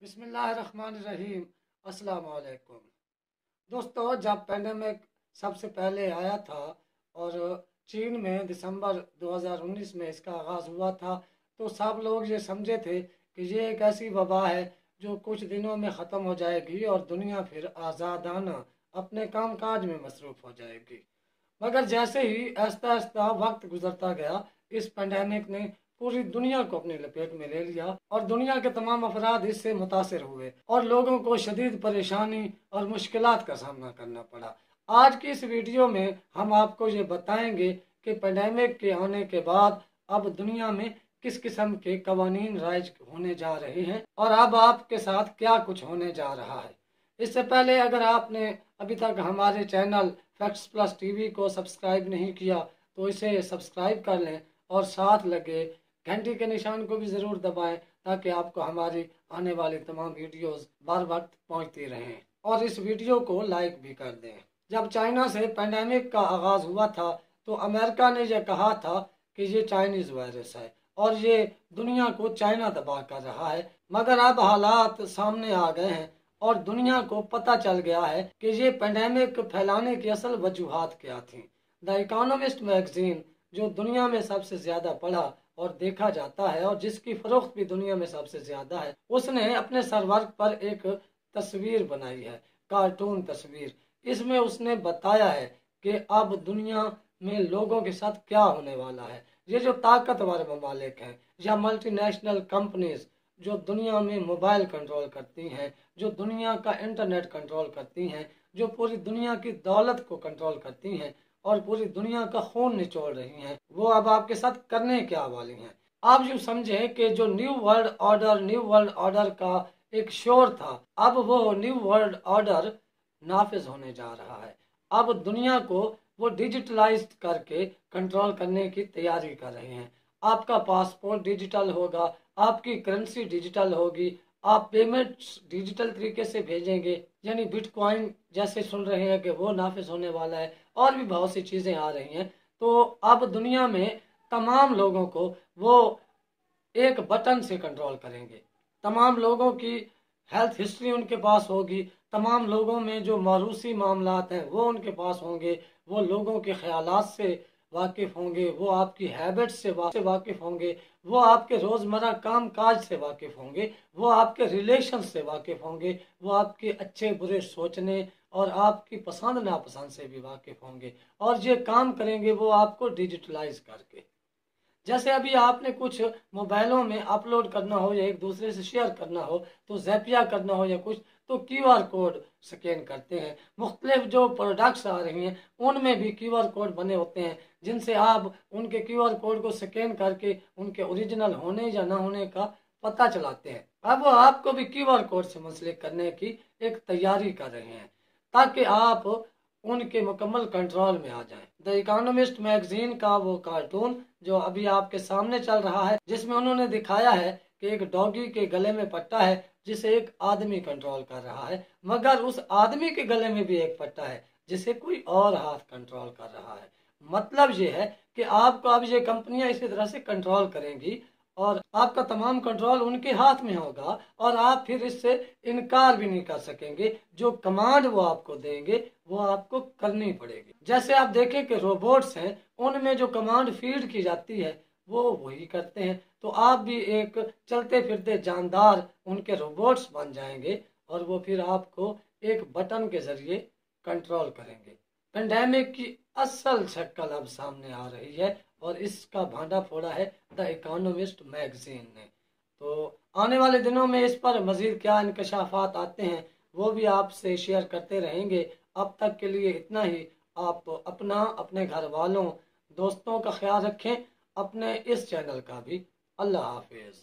बिस्मिल्लाहिर्रहमानिर्रहीम। अस्सलाम वालेकुम। दोस्तों, जब पेंडेमिक सबसे पहले आया था और चीन में दिसंबर 2019 में इसका आगाज़ हुआ था, तो सब लोग ये समझे थे कि ये एक ऐसी वबा है जो कुछ दिनों में ख़त्म हो जाएगी और दुनिया फिर आज़ादाना अपने काम काज में मसरूफ़ हो जाएगी। मगर जैसे ही आहिस्ता आहिस्ता वक्त गुजरता गया, इस पेंडेमिक ने पूरी दुनिया को अपनी लपेट में ले लिया और दुनिया के तमाम अफराद इससे मुतासिर हुए और लोगों को शदीद परेशानी और मुश्किलात का सामना करना पड़ा। आज की इस वीडियो में हम आपको ये बताएंगे कि पेंडेमिक के आने के बाद अब दुनिया में किस किस्म के कवानीन राइज होने जा रहे हैं और अब आपके साथ क्या कुछ होने जा रहा है। इससे पहले अगर आपने अभी तक हमारे चैनल फैक्ट्स प्लस टीवी को सब्सक्राइब नहीं किया तो इसे सब्सक्राइब कर लें और साथ लगे घंटी के निशान को भी ज़रूर दबाएं ताकि आपको हमारी आने वाली तमाम वीडियोस बार वक्त पहुंचती रहें और इस वीडियो को लाइक भी कर दें। जब चाइना से पेंडेमिक का आगाज़ हुआ था तो अमेरिका ने यह कहा था कि ये चाइनीज़ वायरस है और ये दुनिया को चाइना तबाह कर रहा है, मगर अब हालात सामने आ गए हैं और दुनिया को पता चल गया है कि ये पेंडेमिक फैलाने की असल वजूहात क्या थी। द इकोनॉमिस्ट मैगजीन, जो दुनिया में सबसे ज़्यादा पढ़ा और देखा जाता है और जिसकी फरोख्त भी दुनिया में सबसे ज़्यादा है, उसने अपने सरवर्क पर एक तस्वीर बनाई है, कार्टून तस्वीर। इसमें उसने बताया है कि अब दुनिया में लोगों के साथ क्या होने वाला है। ये जो ताकतवर ममालिक हैं या मल्टीनेशनल कंपनीज जो दुनिया में मोबाइल कंट्रोल करती हैं, जो दुनिया का इंटरनेट कंट्रोल करती हैं, जो पूरी दुनिया की दौलत को कंट्रोल करती हैं और पूरी दुनिया का खून निचोड़ रही हैं, वो अब आपके साथ करने क्या वाली हैं। आप यूँ समझें कि जो न्यू वर्ल्ड ऑर्डर का एक शोर था, अब वो न्यू वर्ल्ड ऑर्डर नाफिज होने जा रहा है। अब दुनिया को वो डिजिटलाइज्ड करके कंट्रोल करने की तैयारी कर रहे हैं। आपका पासपोर्ट डिजिटल होगा, आपकी करेंसी डिजिटल होगी, आप पेमेंट्स डिजिटल तरीके से भेजेंगे, यानी बिटकॉइन जैसे सुन रहे हैं कि वो नाफिज होने वाला है और भी बहुत सी चीज़ें आ रही हैं। तो अब दुनिया में तमाम लोगों को वो एक बटन से कंट्रोल करेंगे। तमाम लोगों की हेल्थ हिस्ट्री उनके पास होगी, तमाम लोगों में जो मारूसी मामलात हैं वो उनके पास होंगे, वो लोगों के ख्यालात से वाकिफ़ होंगे, वो आपकी हैबिट्स से वाकिफ़ होंगे, वो आपके रोज़मर्रा काम काज से वाकिफ़ होंगे, वो आपके रिलेशन से वाकिफ़ होंगे, वो आपके अच्छे बुरे सोचने और आपकी पसंद नापसंद से भी वाकिफ़ होंगे और ये काम करेंगे वो आपको डिजिटलाइज करके। जैसे अभी आपने कुछ मोबाइलों में अपलोड करना हो या एक दूसरे से शेयर करना हो, तो ज़ैपिया करना हो या कुछ, तो QR कोड स्कैन करते हैं। मुख्तलिफ जो प्रोडक्ट्स आ रही हैं उनमें भी QR कोड बने होते हैं जिनसे आप उनके QR कोड को स्कैन करके उनके ओरिजिनल होने या ना होने का पता चलाते हैं। अब वो आपको भी QR कोड से मुंसलिक करने की एक तैयारी कर रहे हैं ताकि आप उनके मुकम्मल कंट्रोल में आ जाएं। द इकोनॉमिस्ट मैगजीन का वो कार्टून जो अभी आपके सामने चल रहा है, जिसमें उन्होंने दिखाया है कि एक डॉगी के गले में पट्टा है जिसे एक आदमी कंट्रोल कर रहा है, मगर उस आदमी के गले में भी एक पट्टा है जिसे कोई और हाथ कंट्रोल कर रहा है। मतलब ये है कि आपको अब ये कंपनियां इसी तरह से कंट्रोल करेंगी और आपका तमाम कंट्रोल उनके हाथ में होगा और आप फिर इससे इनकार भी नहीं कर सकेंगे। जो कमांड वो आपको देंगे वो आपको करनी पड़ेगी। जैसे आप देखें कि रोबोट्स हैं, उनमें जो कमांड फीड की जाती है वो वही करते हैं, तो आप भी एक चलते फिरते जानदार उनके रोबोट्स बन जाएंगे और वो फिर आपको एक बटन के जरिए कंट्रोल करेंगे। पेंडेमिक की असल शक्ल अब सामने आ रही है और इसका भांडा फोड़ा है द इकोनॉमिस्ट मैगजीन ने। तो आने वाले दिनों में इस पर मजीद क्या इंकशाफात आते हैं वो भी आपसे शेयर करते रहेंगे। अब तक के लिए इतना ही। आप अपना, अपने घर वालों, दोस्तों का ख्याल रखें, अपने इस चैनल का भी। अल्लाह हाफिज।